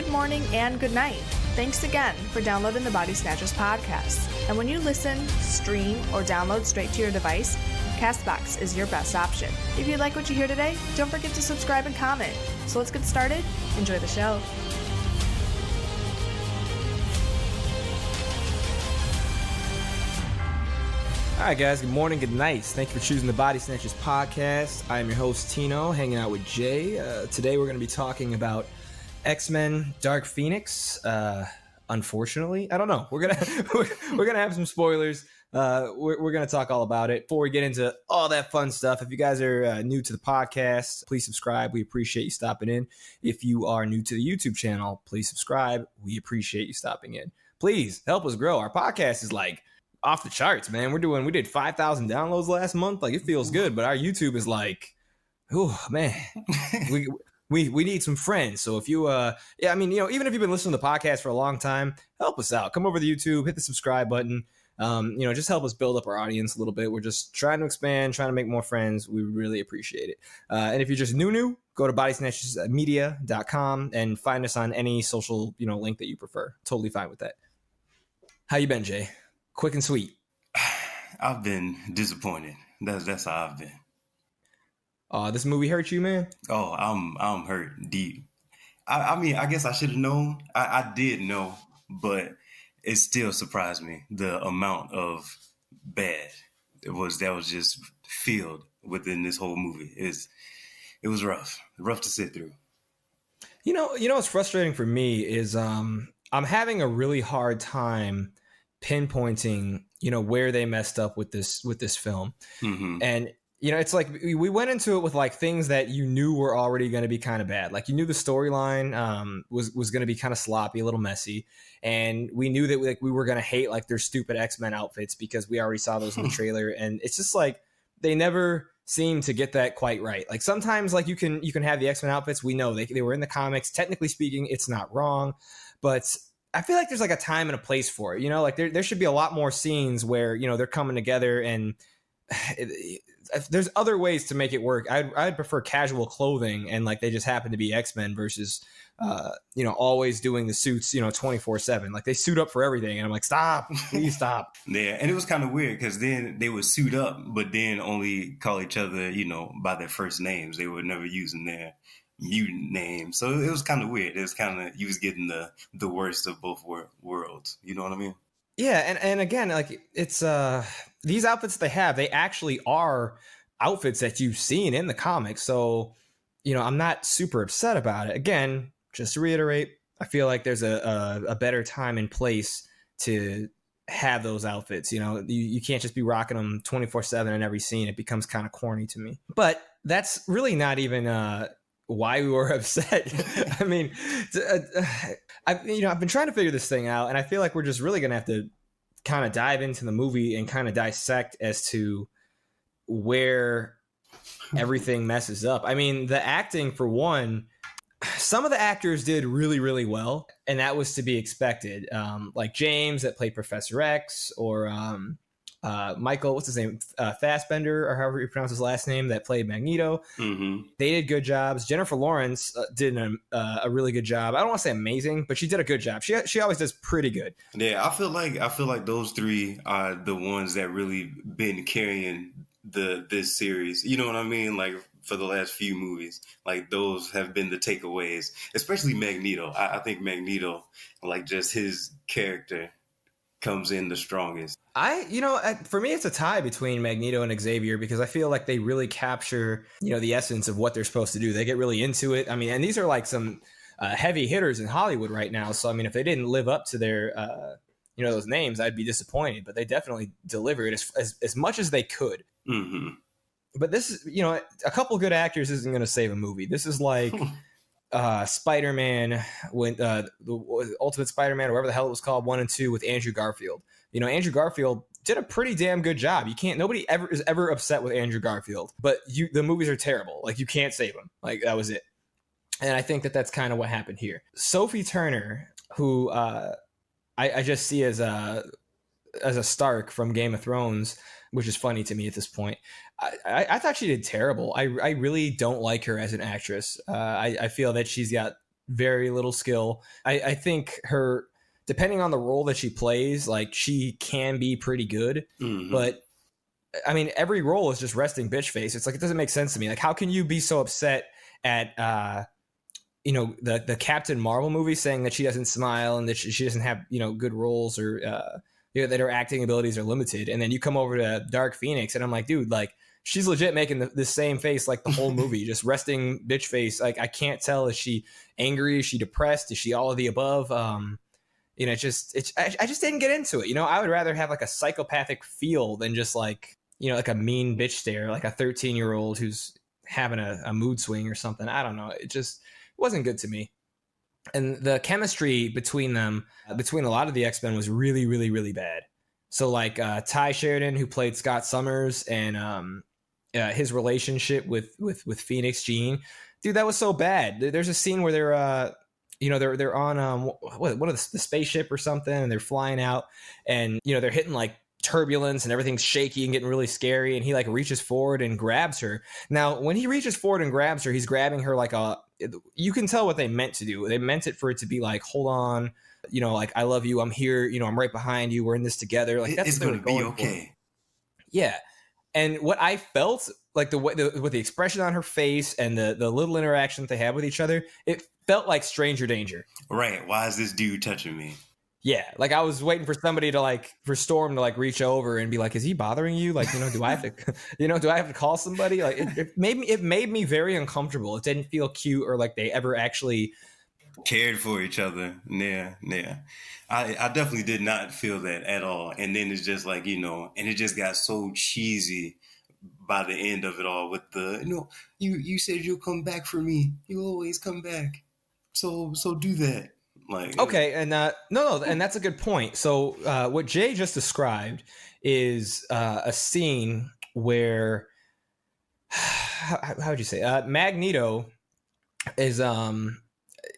good morning, and good night. Thanks again for downloading the Body Snatchers podcast. And when you listen, stream, or download straight to your device, CastBox is your best option. If you like what you hear today, don't forget to subscribe and comment. So let's get started. Enjoy the show. All right, guys. Good morning. Good night. Thank you for choosing the Body Snatchers podcast. I am your host, Tino, hanging out with Jay. Today, we're going to be talking about X-Men Dark Phoenix. Unfortunately, I don't know. We're gonna have some spoilers. We're gonna talk all about it. Before we get into all that fun stuff, if you guys are new to the podcast, please subscribe. We appreciate you stopping in. If you are new to the YouTube channel, please subscribe. We appreciate you stopping in. Please help us grow. Our podcast is like off the charts, man. We did 5,000 downloads last month. Like, it feels good, but our YouTube is like, oh man, we need some friends. So if you, even if you've been listening to the podcast for a long time, help us out. Come over to YouTube, hit the subscribe button. Just help us build up our audience a little bit. We're just trying to expand, trying to make more friends. We really appreciate it. And if you're just new, go to bodysnatchersmedia.com and find us on any social, link that you prefer. Totally fine with that. How you been, Jay? Quick and sweet. I've been disappointed. That's how I've been. This movie hurt you, man? Oh, I'm hurt deep. I guess I should have known. I did know, but it still surprised me the amount of bad that was just filled within this whole movie. It was rough to sit through. What's frustrating for me is I'm having a really hard time pinpointing where they messed up with this film. Mm-hmm. And it's like we went into it with like things that you knew were already going to be kind of bad. Like, you knew the storyline was going to be kind of sloppy, a little messy, and we knew that we were going to hate like their stupid X-Men outfits because we already saw those in the trailer. And it's just like they never seem to get that quite right. Like, sometimes like you can have the X-Men outfits. We know they were in the comics. Technically speaking, it's not wrong, but I feel like there's like a time and a place for it. Like there should be a lot more scenes where they're coming together, and there's other ways to make it work. I'd prefer casual clothing, and like they just happen to be X-Men versus always doing the suits 24/7. Like, they suit up for everything, and I'm like, stop, please stop. Yeah, and it was kind of weird because then they would suit up, but then only call each other by their first names. They were never using their mutant names, so it was kind of weird. It was kind of, you was getting the worst of both worlds. You know what I mean? Yeah, and again, like, it's these outfits they actually are outfits that you've seen in the comics. So, I'm not super upset about it. Again, just to reiterate, I feel like there's a better time and place to have those outfits. You can't just be rocking them 24/7 in every scene. It becomes kind of corny to me. But that's really not even why we were upset. I mean, I've been trying to figure this thing out, and I feel like we're just really going to have to kind of dive into the movie and kind of dissect as to where everything messes up. I mean, the acting, for one, some of the actors did really, really well, and that was to be expected. Like James, that played Professor X, or Michael, what's his name? Fassbender, or however you pronounce his last name, that played Magneto. Mm-hmm. They did good jobs. Jennifer Lawrence did a really good job. I don't want to say amazing, but she did a good job. She always does pretty good. Yeah, I feel like those three are the ones that really been carrying this series. You know what I mean? Like, for the last few movies, like, those have been the takeaways, especially Magneto. I think Magneto, like, just his character comes in the strongest. For me, it's a tie between Magneto and Xavier, because I feel like they really capture, the essence of what they're supposed to do. They get really into it. I mean, and these are like some heavy hitters in Hollywood right now. So, I mean, if they didn't live up to their, those names, I'd be disappointed. But they definitely delivered as much as they could. Mm-hmm. But this is, a couple good actors isn't going to save a movie. This is like Spider-Man, when the Ultimate Spider-Man, or whatever the hell it was called, 1 and 2, with Andrew Garfield. Andrew Garfield did a pretty damn good job. Nobody is ever upset with Andrew Garfield, but the movies are terrible. Like, you can't save him. Like, that was it. And I think that's kind of what happened here. Sophie Turner, who I just see as a Stark from Game of Thrones, which is funny to me at this point. I thought she did terrible. I really don't like her as an actress. I feel that she's got very little skill. I think her, depending on the role that she plays, like she can be pretty good, but I mean, every role is just resting bitch face. It's like, it doesn't make sense to me. Like, how can you be so upset at, the Captain Marvel movie saying that she doesn't smile and that she doesn't have, good roles or, that her acting abilities are limited. And then you come over to Dark Phoenix and I'm like, dude, like she's legit making the same face like the whole movie, just resting bitch face. Like, I can't tell, is she angry? Is she depressed? Is she all of the above? I just didn't get into it. I would rather have like a psychopathic feel than just like, like a mean bitch stare, like a 13-year-old who's having a mood swing or something. I don't know. It just wasn't good to me. And the chemistry between them, between a lot of the X-Men, was really, really, really bad. So like Ty Sheridan, who played Scott Summers, and his relationship with Phoenix Jean, dude, that was so bad. There's a scene where they're on what the spaceship or something, and they're flying out, and they're hitting like turbulence and everything's shaky and getting really scary, and he like reaches forward and grabs her. Now when he reaches forward and grabs her, he's grabbing her like you can tell what they meant to do. They meant it for it to be like, hold on, like, I love you, I'm here, I'm right behind you, we're in this together, like that's it's gonna be okay. Yeah. And what I felt like, with the expression on her face and the little interaction that they had with each other, it felt like stranger danger. Right. Why is this dude touching me? Yeah, like I was waiting for somebody to for Storm to reach over and be like, "Is he bothering you? Like, do I have to, do I have to call somebody?" Like, it made me very uncomfortable. It didn't feel cute or like they ever actually cared for each other. Yeah. I definitely did not feel that at all. And then it's just like, and it just got so cheesy by the end of it all with the, you said you'll come back for me. You'll always come back. So do that. Like, okay, and no, and that's a good point. So what Jay just described is a scene where, how would you say, Magneto is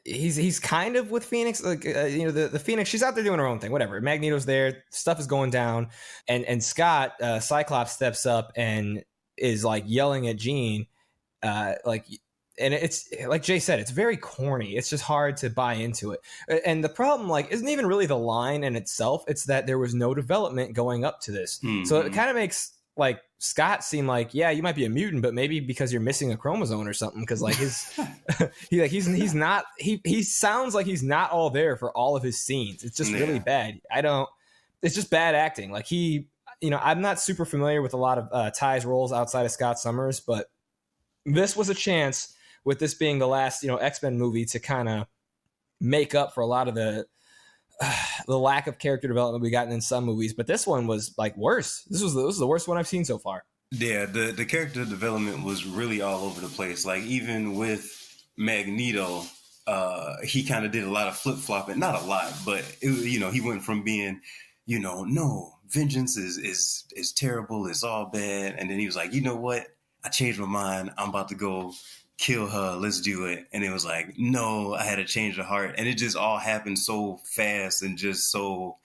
he's kind of with Phoenix, like the Phoenix, she's out there doing her own thing, whatever. Magneto's there, stuff is going down, and Scott, Cyclops, steps up and is like yelling at Jean, and it's like Jay said, it's very corny. It's just hard to buy into it. And the problem isn't even really the line in itself. It's that there was no development going up to this. Mm-hmm. So it kind of makes Scott seem like, yeah, you might be a mutant, but maybe because you're missing a chromosome or something. Because his he's not, he sounds like he's not all there for all of his scenes. It's just really bad. It's just bad acting. Like I'm not super familiar with a lot of Ty's roles outside of Scott Summers, but this was a chance, with this being the last, X-Men movie, to kind of make up for a lot of the lack of character development we gotten in some movies. But this one was worse. This was the worst one I've seen so far. Yeah, the character development was really all over the place. Like, even with Magneto, he kind of did a lot of flip-flopping. Not a lot, but he went from being, no, vengeance is terrible, it's all bad, and then he was like, you know what? I changed my mind. I'm about to go kill her. Let's do it. And it was like, no, I had to change the heart. And it just all happened so fast and just so,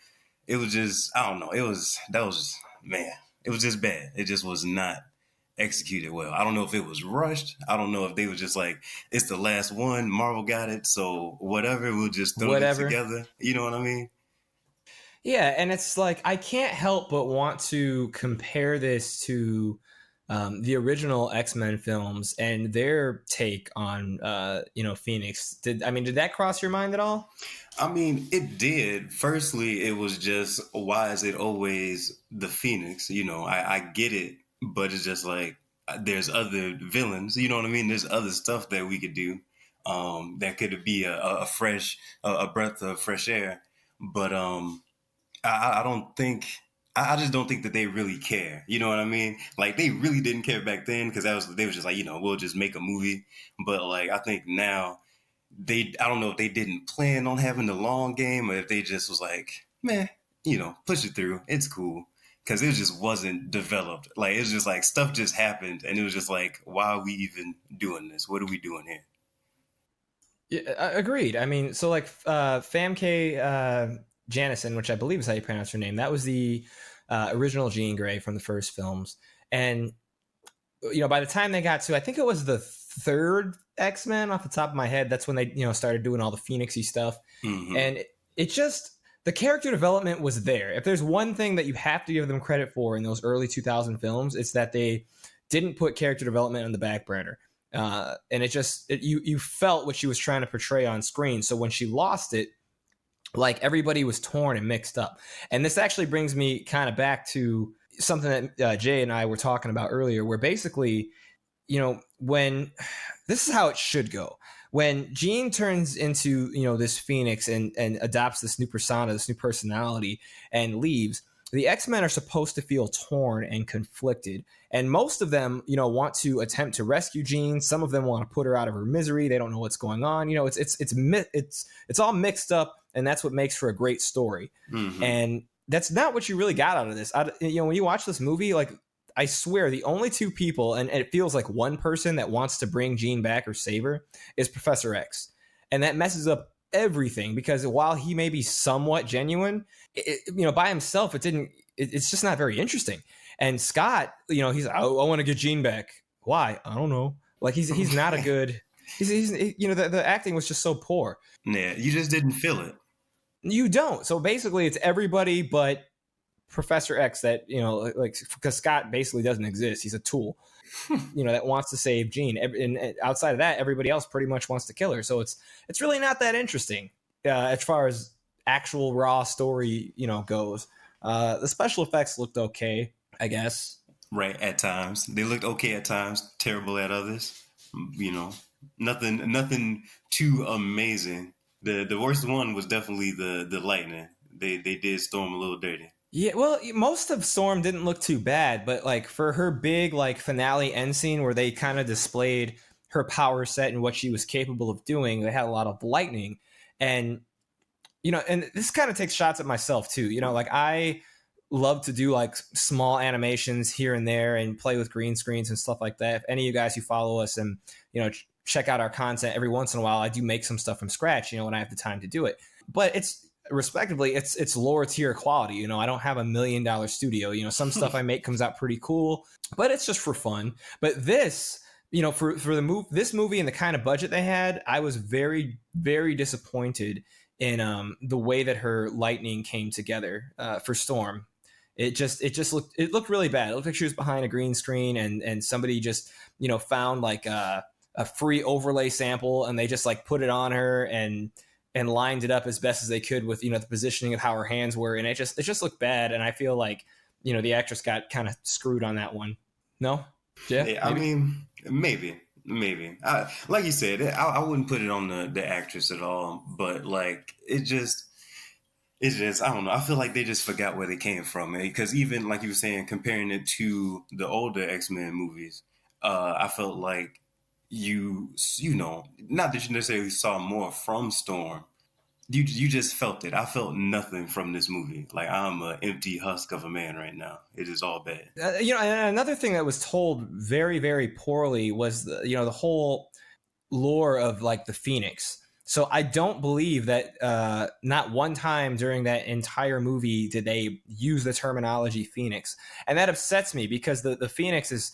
it was just, I don't know. It was just bad. It just was not executed well. I don't know if it was rushed. I don't know if they were just like, it's the last one. Marvel got it. So whatever, we'll just throw it together. You know what I mean? Yeah. And it's like, I can't help but want to compare this to the original X-Men films and their take on, Phoenix. Did that cross your mind at all? I mean, it did. Firstly, it was just, why is it always the Phoenix? I get it, but it's just like, there's other villains. You know what I mean? There's other stuff that we could do. That could be a breath of fresh air. But I don't think. I just don't think that they really care. You know what I mean? Like, they really didn't care back then, because they was just like, we'll just make a movie. But I think now I don't know if they didn't plan on having the long game, or if they just was like, man, push it through. It's cool. Because it just wasn't developed. Like, it's just like stuff just happened, and it was just like, why are we even doing this? What are we doing here? Yeah, agreed. I mean, so Famke Janison, which I believe is how you pronounce her name, that was the original Jean Grey from the first films. And, by the time they got to, I think it was the third X-Men off the top of my head. That's when they, started doing all the Phoenix-y stuff. Mm-hmm. And it just, the character development was there. If there's one thing that you have to give them credit for in those early 2000 films, it's that they didn't put character development on the back burner. And you felt what she was trying to portray on screen. So when she lost it, like, everybody was torn and mixed up. And this actually brings me kind of back to something that Jay and I were talking about earlier, where basically, when this is how it should go. When Jean turns into, this Phoenix and adopts this new persona, this new personality, and leaves, the X-Men are supposed to feel torn and conflicted. And most of them, want to attempt to rescue Jean. Some of them want to put her out of her misery. They don't know what's going on. It's all mixed up, and that's what makes for a great story. Mm-hmm. And that's not what you really got out of this. When you watch this movie, like, I swear the only two people, and it feels like one person that wants to bring Jean back or save her, is Professor X. And that messes up everything, because while he may be somewhat genuine, by himself, it's just not very interesting. And Scott, he's, I want to get Jean back. Why? I don't know. Like, he's not a good, the acting was just so poor. Yeah, you just didn't feel it. You don't. So basically it's everybody but Professor X that, because Scott basically doesn't exist. He's a tool, that wants to save Jean. And outside of that, everybody else pretty much wants to kill her. So it's really not that interesting as far as actual raw story, goes. The special effects looked okay, I guess. Right. At times they looked okay. At times, terrible at others. Nothing too amazing. The worst one was definitely the lightning. They did Storm a little dirty. Yeah, well, most of Storm didn't look too bad, but like for her big like finale end scene where they kind of displayed her power set and what she was capable of doing, they had a lot of lightning. And and this kind of takes shots at myself too. Like, I love to do like small animations here and there and play with green screens and stuff like that. If any of you guys who follow us and check out our content, every once in a while I do make some stuff from scratch, when I have the time to do it. But it's lower tier quality. I don't have $1 million studio. Some stuff I make comes out pretty cool, but it's just for fun. But this, for this movie and the kind of budget they had, I was very, very disappointed in the way that her lightning came together for Storm. It looked really bad. It looked like she was behind a green screen and somebody just, found like a free overlay sample and they just like put it on her and lined it up as best as they could with, the positioning of how her hands were. And it just looked bad. And I feel like, the actress got kind of screwed on that one. No? Jeff? Yeah, maybe? I mean, maybe. Like you said, I wouldn't put it on the actress at all. But like, it's just, I don't know. I feel like they just forgot where they came from. Because even like you were saying, comparing it to the older X-Men movies, I felt like not that you necessarily saw more from Storm. You just felt it. I felt nothing from this movie. Like, I'm an empty husk of a man right now. It is all bad. And another thing that was told very, very poorly was the whole lore of like the Phoenix. So I don't believe that not one time during that entire movie did they use the terminology Phoenix. And that upsets me because the Phoenix is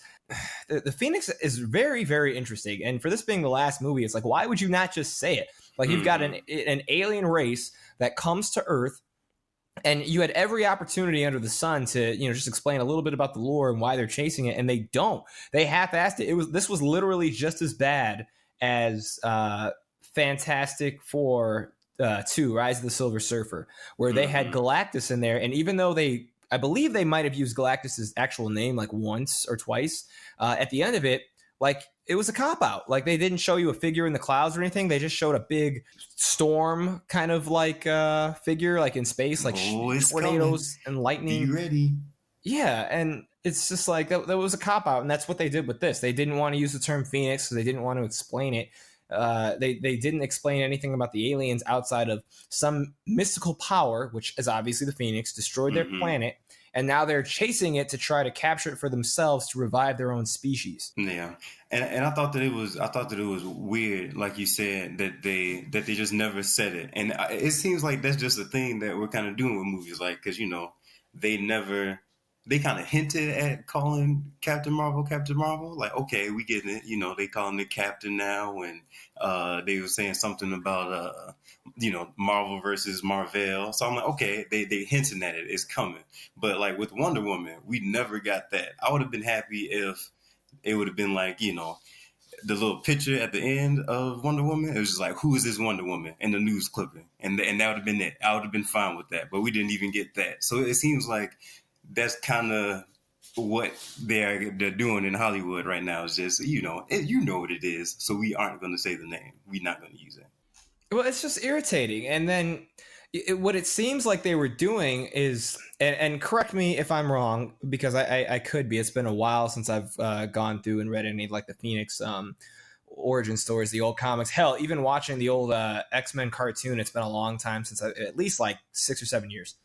the Phoenix is very, very interesting. And for this being the last movie, it's like, why would you not just say it? Like, you've got an alien race that comes to Earth, and you had every opportunity under the sun to, just explain a little bit about the lore and why they're chasing it. And they don't. They half-assed it. This was literally just as bad as Fantastic Four 2, Rise of the Silver Surfer, where they had Galactus in there. And even though I believe they might have used Galactus's actual name like once or twice, at the end of it, like, it was a cop-out. Like, they didn't show you a figure in the clouds or anything. They just showed a big storm kind of like figure, like in space, like tornadoes and lightning. Be ready. Yeah, and it's just like that was a cop-out, and that's what they did with this. They didn't want to use the term Phoenix because they didn't want to explain it. They didn't explain anything about the aliens outside of some mystical power, which is obviously the Phoenix, destroyed their planet, and now they're chasing it to try to capture it for themselves to revive their own species. Yeah, and I thought that it was weird, like you said, that they just never said it, and it seems like that's just a thing that we're kind of doing with movies, like, because they never they kind of hinted at calling Captain Marvel Captain Marvel. Like, okay, we getting it. They calling it Captain now, and they were saying something about Marvel versus Marvel. So I'm like, okay, they hinting at it. It's coming. But like with Wonder Woman, we never got that. I would have been happy if it would have been like, the little picture at the end of Wonder Woman. It was just like, who is this Wonder Woman? And the news clipping. And that would have been it. I would have been fine with that. But we didn't even get that. So it seems like that's kind of what they're doing in Hollywood right now. Is just, you know what it is. So we aren't going to say the name. We're not going to use it. Well, it's just irritating. And then what it seems like they were doing is, and correct me if I'm wrong, because I could be. It's been a while since I've gone through and read any like the Phoenix origin stories, the old comics. Hell, even watching the old X-Men cartoon, it's been a long time since at least like 6 or 7 years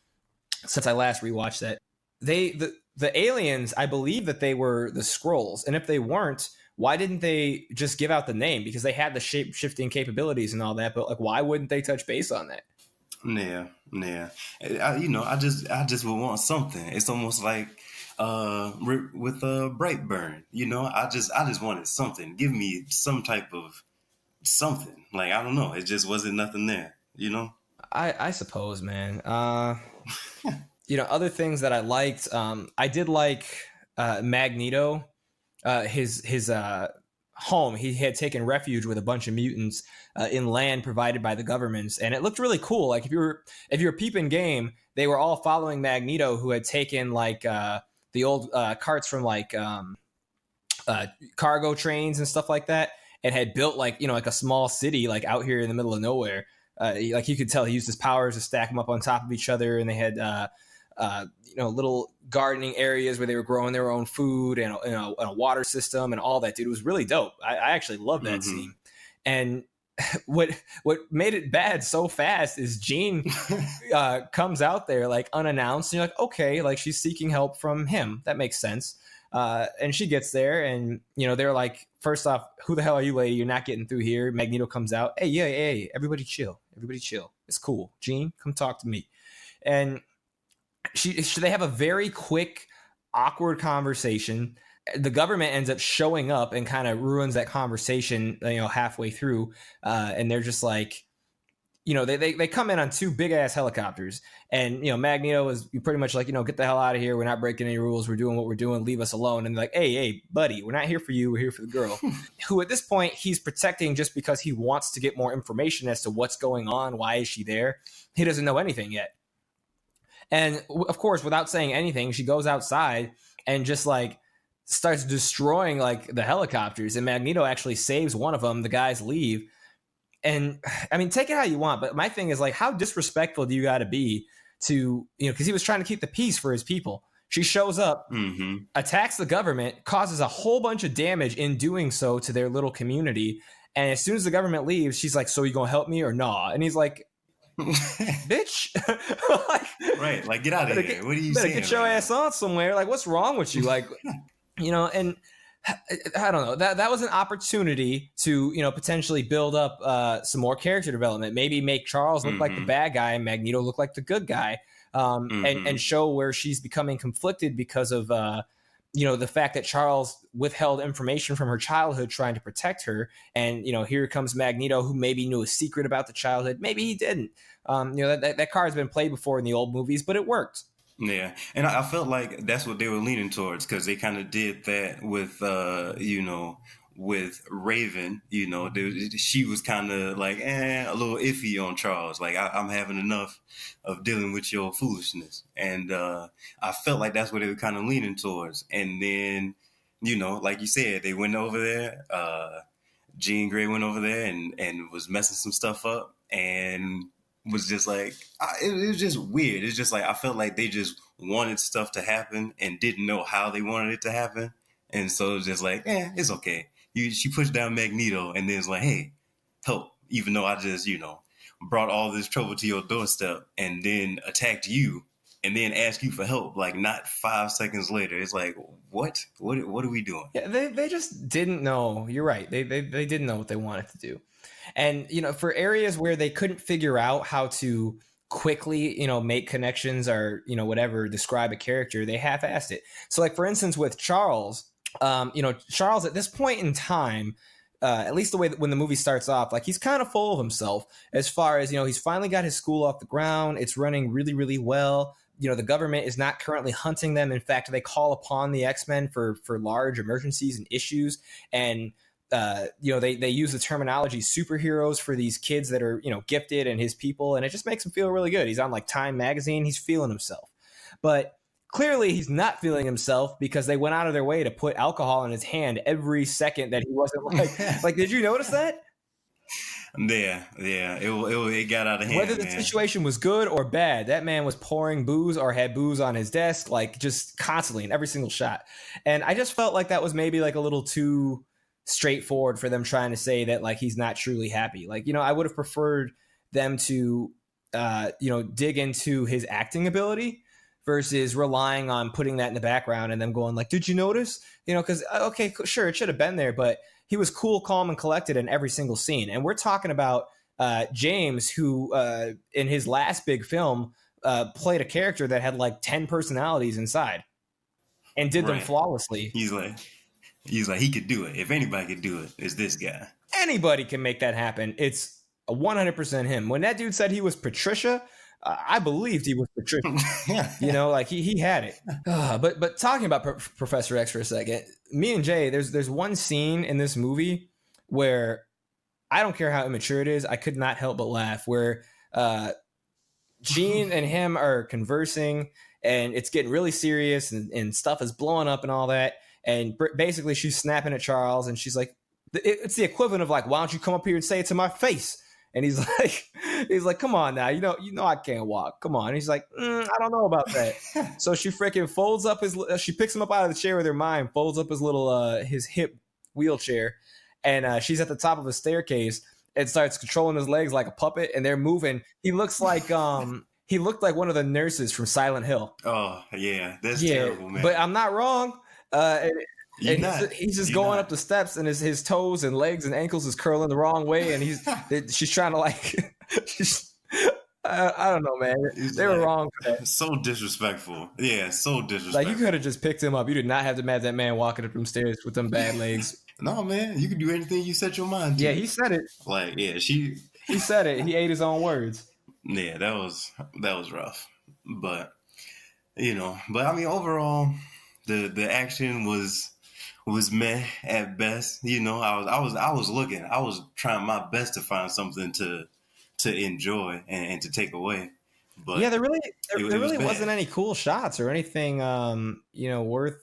since I last rewatched that. The aliens, I believe that they were the Skrulls, and if they weren't, why didn't they just give out the name? Because they had the shape shifting capabilities and all that, but like, why wouldn't they touch base on that? Yeah. I just would want something. It's almost like with Brightburn. I just wanted something. Give me some type of something. Like, I don't know. It just wasn't nothing there. I suppose, man. Other things that I liked. I did like Magneto. His home. He had taken refuge with a bunch of mutants in land provided by the governments, and it looked really cool. Like if you were peeping game, they were all following Magneto, who had taken like the old carts from like cargo trains and stuff like that, and had built like a small city like out here in the middle of nowhere. Like you could tell he used his powers to stack them up on top of each other, and they had little gardening areas where they were growing their own food and a water system and all that. Dude, it was really dope. I actually love that scene. And what made it bad so fast is Jean comes out there like unannounced, and you're like, okay, like she's seeking help from him. That makes sense. And she gets there, and they're like, first off, who the hell are you, lady? You're not getting through here. Magneto comes out. Hey, everybody chill. It's cool. Jean, come talk to me. And they have a very quick, awkward conversation. The government ends up showing up and kind of ruins that conversation, halfway through. And they're just like, they come in on 2 big ass helicopters, and Magneto is pretty much like, get the hell out of here. We're not breaking any rules. We're doing what we're doing. Leave us alone. And they're like, hey, buddy, we're not here for you. We're here for the girl, who at this point he's protecting just because he wants to get more information as to what's going on. Why is she there? He doesn't know anything yet. And of course, without saying anything, she goes outside and just like starts destroying like the helicopters. And Magneto actually saves one of them. The guys leave. And I mean, take it how you want, but my thing is like, how disrespectful do you got to be to, because he was trying to keep the peace for his people. She shows up, attacks the government, causes a whole bunch of damage in doing so to their little community. And as soon as the government leaves, she's like, so you gonna help me or nah? And he's like, bitch. Right, like, get out of here. What are you saying? Get your ass on somewhere. Like, what's wrong with you? Like, and I don't know. That was an opportunity to, potentially build up some more character development. Maybe make Charles look like the bad guy and Magneto look like the good guy, and show where she's becoming conflicted because of the fact that Charles withheld information from her childhood trying to protect her. And, here comes Magneto, who maybe knew a secret about the childhood. Maybe he didn't. That card has been played before in the old movies, but it worked. Yeah. And I felt like that's what they were leaning towards, because they kind of did that with, with Raven. She was kind of like, a little iffy on Charles. Like, I'm having enough of dealing with your foolishness. And I felt like that's what they were kind of leaning towards. And then, like you said, they went over there. Jean Grey went over there and was messing some stuff up, and was just like, it was just weird. It's just like, I felt like they just wanted stuff to happen and didn't know how they wanted it to happen. And so it was just like, it's okay. She pushed down Magneto, and then it's like, hey, help. Even though I just, brought all this trouble to your doorstep and then attacked you and then asked you for help, like not 5 seconds later. It's like, what are we doing? Yeah, they just didn't know. You're right. They didn't know what they wanted to do. And, for areas where they couldn't figure out how to quickly, make connections or, whatever, describe a character. They half-assed it. So like, for instance, with Charles, Charles at this point in time, at least the way that when the movie starts off, like he's kind of full of himself as far as, he's finally got his school off the ground. It's running really, really well. The government is not currently hunting them. In fact, they call upon the X-Men for large emergencies and issues. And, they use the terminology superheroes for these kids that are, gifted and his people. And it just makes him feel really good. He's on like Time magazine. He's feeling himself. But clearly he's not feeling himself because they went out of their way to put alcohol in his hand every second that he wasn't like, did you notice that? Yeah. It got out of hand. Whether the situation was good or bad, that man was pouring booze or had booze on his desk, like just constantly in every single shot. And I just felt like that was maybe like a little too straightforward for them trying to say that like he's not truly happy. Like, I would have preferred them to, dig into his acting ability versus relying on putting that in the background and them going like, did you notice? Because, okay, sure, it should have been there, but he was cool, calm, and collected in every single scene. And we're talking about James, who in his last big film played a character that had like 10 personalities inside and did them flawlessly. He's like, he could do it. If anybody could do it, it's this guy. Anybody can make that happen. It's 100% him. When that dude said he was Patricia, I believed he was Patricia. Like he had it. But talking about Professor X for a second, me and Jay, there's one scene in this movie where I don't care how immature it is, I could not help but laugh. Where Jean and him are conversing, and it's getting really serious, and stuff is blowing up and all that. And basically, she's snapping at Charles, and she's like, "It's the equivalent of like, why don't you come up here and say it to my face?" And he's like, "Come on now, you know I can't walk. Come on." And he's like, "I don't know about that." So she freaking folds up she picks him up out of the chair with her mind, folds up his little his hip wheelchair, and she's at the top of a staircase and starts controlling his legs like a puppet, and they're moving. He looks like he looked like one of the nurses from Silent Hill. Oh yeah, that's terrible, man. But I'm not wrong. He's just going up the steps, and his toes and legs and ankles is curling the wrong way, and she's trying to like, I don't know, man. They were wrong for that. So disrespectful. Yeah, so disrespectful. Like, you could have just picked him up. You did not have to have that man walking up them stairs with them bad legs. No, man, you can do anything you set your mind to. Yeah, he said it. Like, yeah, he said it. He ate his own words. Yeah, that was rough, but but I mean, overall, the action was meh at best. I was trying my best to find something to enjoy and to take away. But yeah, there really wasn't any cool shots or anything worth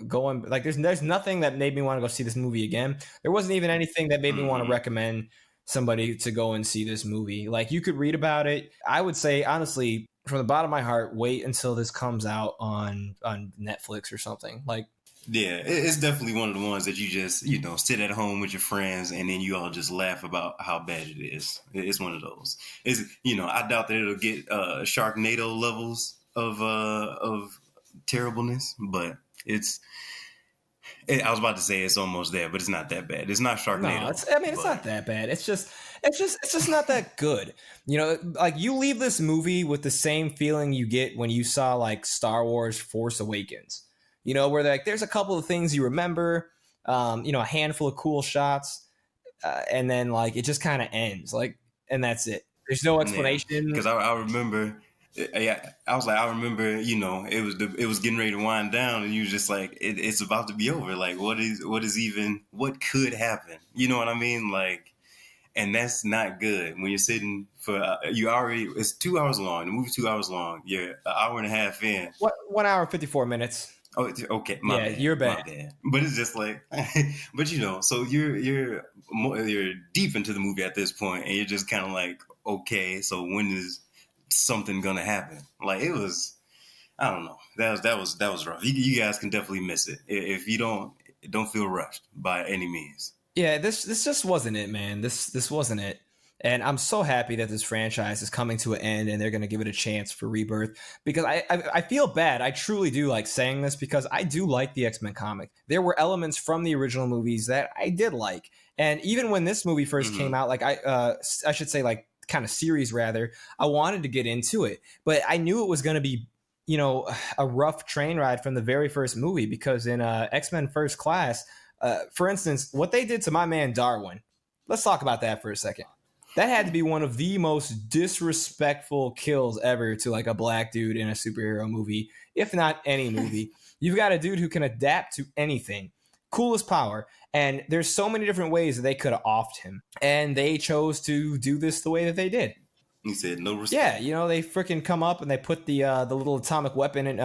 going. Like, there's nothing that made me want to go see this movie again. There wasn't even anything that made me want to recommend somebody to go and see this movie. Like, you could read about it. I would say, honestly, from the bottom of my heart, wait until this comes out on Netflix or something. Like, yeah, it's definitely one of the ones that you just, sit at home with your friends and then you all just laugh about how bad it is. It's one of those. I doubt that it'll get Sharknado levels of terribleness, but I was about to say it's almost there, but it's not that bad. It's not Sharknado. No, it's not that bad. It's just not that good. Like, you leave this movie with the same feeling you get when you saw like Star Wars Force Awakens. Where like there's a couple of things you remember, a handful of cool shots, and then like it just kind of ends, like, and that's it. There's no explanation. Because I remember. Yeah, I remember, it was getting ready to wind down, and you was just like, it's about to be over. Like, what could happen? You know what I mean? Like, and that's not good when you're sitting for, it's 2 hours long. The movie's 2 hours long. You're an hour and a half in. What, 1 hour, 54 minutes. Oh, okay. My bad. You're bad. My bad. But it's just like, so you're deep into the movie at this point, and you're just kind of like, okay, so when is something gonna happen? Like, it was, I don't know. That was rough. You guys can definitely miss it if you don't feel rushed by any means. Yeah, this just wasn't it, man. This wasn't it. And I'm so happy that this franchise is coming to an end and they're going to give it a chance for rebirth, because I feel bad. I truly do like saying this because I do like the X-Men comic. There were elements from the original movies that I did like. And even when this movie first came out, like I should say, like, kind of series rather, I wanted to get into it, but I knew it was going to be, you know, a rough train ride from the very first movie, because in X-Men First Class, for instance, what they did to my man Darwin, let's talk about that for a second. That had to be one of the most disrespectful kills ever to like a black dude in a superhero movie, if not any movie. You've got a dude who can adapt to anything, coolest power, and there's so many different ways that they could have offed him, and they chose to do this the way that they did. He said no respect. Yeah, you know, they freaking come up and they put the little atomic weapon in,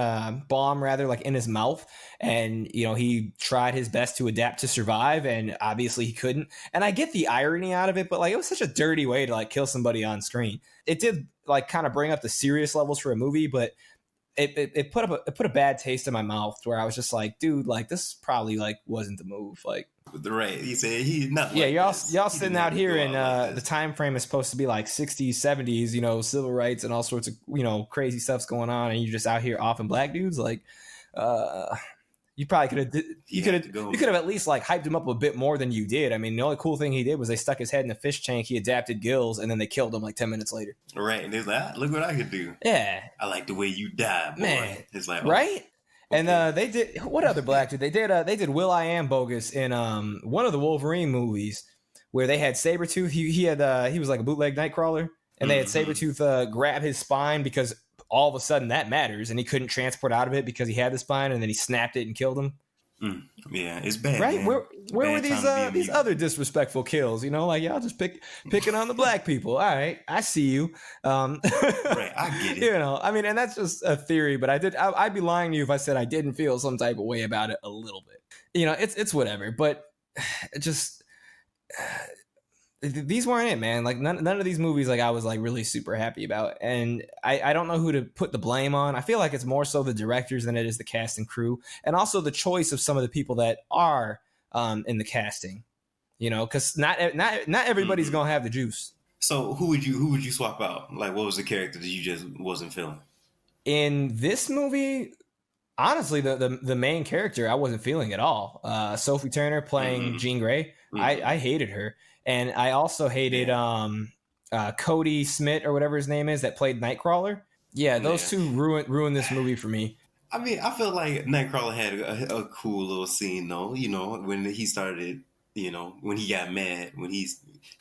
bomb rather, like in his mouth, and you know he tried his best to adapt to survive, and obviously he couldn't. And I get the irony out of it, but like it was such a dirty way to like kill somebody on screen. It did like kind of bring up the serious levels for a movie, but it put a bad taste in my mouth where I was just like, dude, like this probably like wasn't the move, like. Right, he said he's not. Yeah, like y'all sitting out here, and the time frame is supposed to be like 60s, 70s, you know, civil rights and all sorts of, you know, crazy stuff's going on, and you're just out here offing black dudes. Like, you probably could have at least like hyped him up a bit more than you did. I mean, the only cool thing he did was they stuck his head in a fish tank, he adapted gills, and then they killed him like 10 minutes later. Right, and he's like, look what I could do. Yeah, I like the way you die, boy. Man, it's like, right. And they did, what other black dude? They did Will.i.am bogus in one of the Wolverine movies where they had Sabretooth. He was like a bootleg Nightcrawler, and they had Sabretooth grab his spine because all of a sudden that matters, and he couldn't transport out of it because he had the spine, and then he snapped it and killed him. Yeah, it's bad. Right? Man. Where were these other disrespectful kills? You know, like y'all just picking on the black people. All right, I see you. Right, I get it. You know, I mean, and that's just a theory, but I'd be lying to you if I said I didn't feel some type of way about it a little bit. You know, it's whatever, but it just these weren't it, man. Like none of these movies, like I was like really super happy about, and I don't know who to put the blame on. I feel like it's more so the directors than it is the cast and crew, and also the choice of some of the people that are in the casting. You know, because not everybody's gonna have the juice. So who would you swap out? Like, what was the character that you just wasn't feeling in this movie? Honestly, the main character I wasn't feeling at all. Sophie Turner playing Jean Grey. I hated her. And I also hated Cody Smith or whatever his name is that played Nightcrawler. Yeah, those two ruined this movie for me. I mean, I felt like Nightcrawler had a cool little scene though. You know, when he started, you know, when he got mad, when he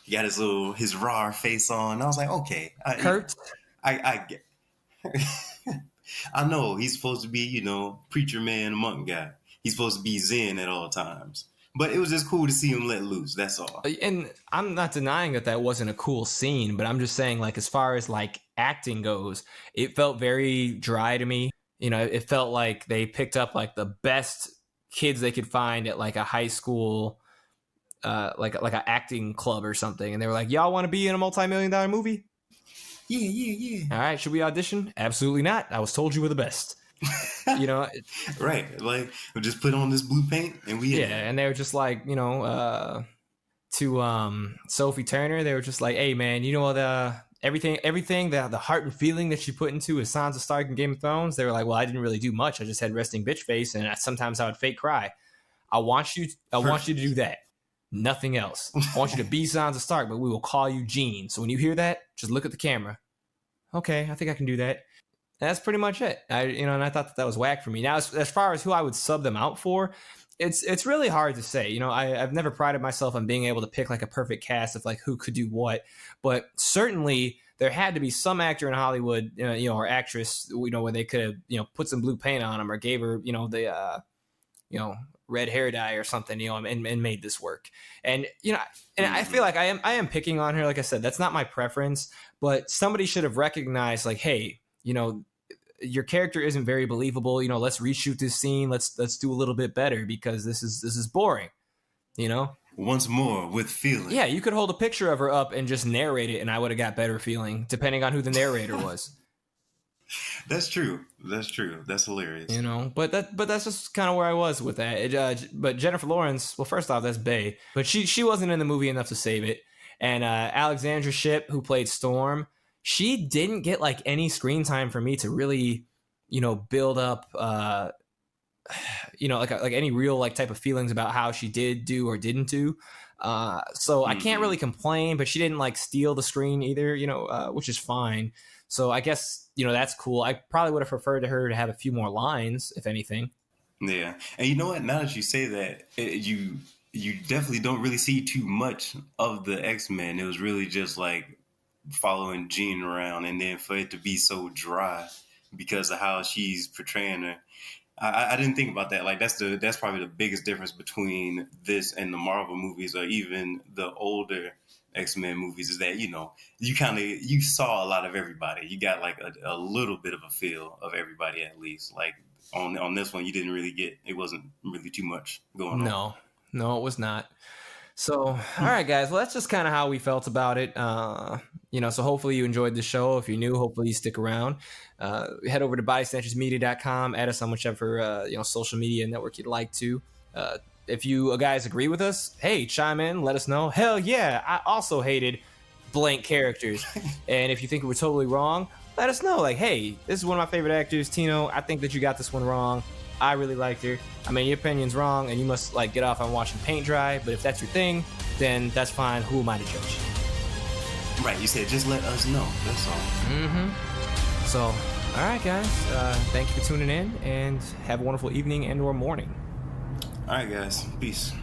got his raw face on. I was like, okay, Kurt. I get. I know he's supposed to be, you know, preacher man, monk guy. He's supposed to be zen at all times. But it was just cool to see him let loose. That's all. And I'm not denying that wasn't a cool scene, but I'm just saying, like, as far as like acting goes, it felt very dry to me. You know, it felt like they picked up like the best kids they could find at like a high school, like an acting club or something, and they were like, "Y'all want to be in a multi-million-dollar movie?" Yeah. All right, should we audition? Absolutely not. I was told you were the best. You know, right? Like, we'll just put on this blue paint and we. Yeah, and they were just like, you know, to Sophie Turner, they were just like, "Hey, man, you know what? Everything, the heart and feeling that she put into his Sansa Stark and Game of Thrones." They were like, "Well, I didn't really do much. I just had resting bitch face, and sometimes I would fake cry. I want you to do that. Nothing else. I want you to be Sansa Stark, but we will call you Jean. So when you hear that, just look at the camera. Okay, I think I can do that." That's pretty much it. And I thought that was whack for me. Now, as far as who I would sub them out for, it's really hard to say. You know, I've never prided myself on being able to pick like a perfect cast of like who could do what, but certainly there had to be some actor in Hollywood, or actress, where they could have, put some blue paint on them or gave her, the, red hair dye or something, and made this work. And, and I feel like I am picking on her. Like I said, that's not my preference, but somebody should have recognized like, hey, your character isn't very believable. Let's reshoot this scene. Let's do a little bit better because this is boring. Once more with feeling. Yeah, you could hold a picture of her up and just narrate it, and I would have got better feeling, depending on who the narrator was. That's true. That's hilarious. But that's just kind of where I was with that. But Jennifer Lawrence, well, first off, that's Bae, but she wasn't in the movie enough to save it. And Alexandra Shipp, who played Storm, she didn't get like any screen time for me to really, build up like any real like type of feelings about how she did do or didn't do. So I can't really complain, but she didn't like steal the screen either, which is fine. So I guess, that's cool. I probably would have preferred her to have a few more lines, if anything. Yeah. And you know what? Now that you say that, you definitely don't really see too much of the X-Men. It was really just like following Jean around, and then for it to be so dry because of how she's portraying her. I didn't think about that. Like that's probably the biggest difference between this and the Marvel movies, or even the older X-Men movies, is that you saw a lot of everybody. You got like a little bit of a feel of everybody, at least. Like on this one, you didn't really get. It wasn't really too much going on. No, it was not. So, all right, guys. Well, that's just kind of how we felt about it. So hopefully you enjoyed the show. If you're new, hopefully you stick around. Head over to bodysnatchersmedia.com. Add us on whichever social media network you'd like to. If you guys agree with us, hey, chime in. Let us know. Hell yeah, I also hated blank characters. And if you think we're totally wrong, let us know. Like, hey, this is one of my favorite actors, Tino. I think that you got this one wrong. I really liked her. I mean, your opinion's wrong, and you must like get off on watching paint dry. But if that's your thing, then that's fine. Who am I to judge? Right, you said just let us know. That's all. So, all right, guys. Thank you for tuning in, and have a wonderful evening and/or morning. All right, guys. Peace.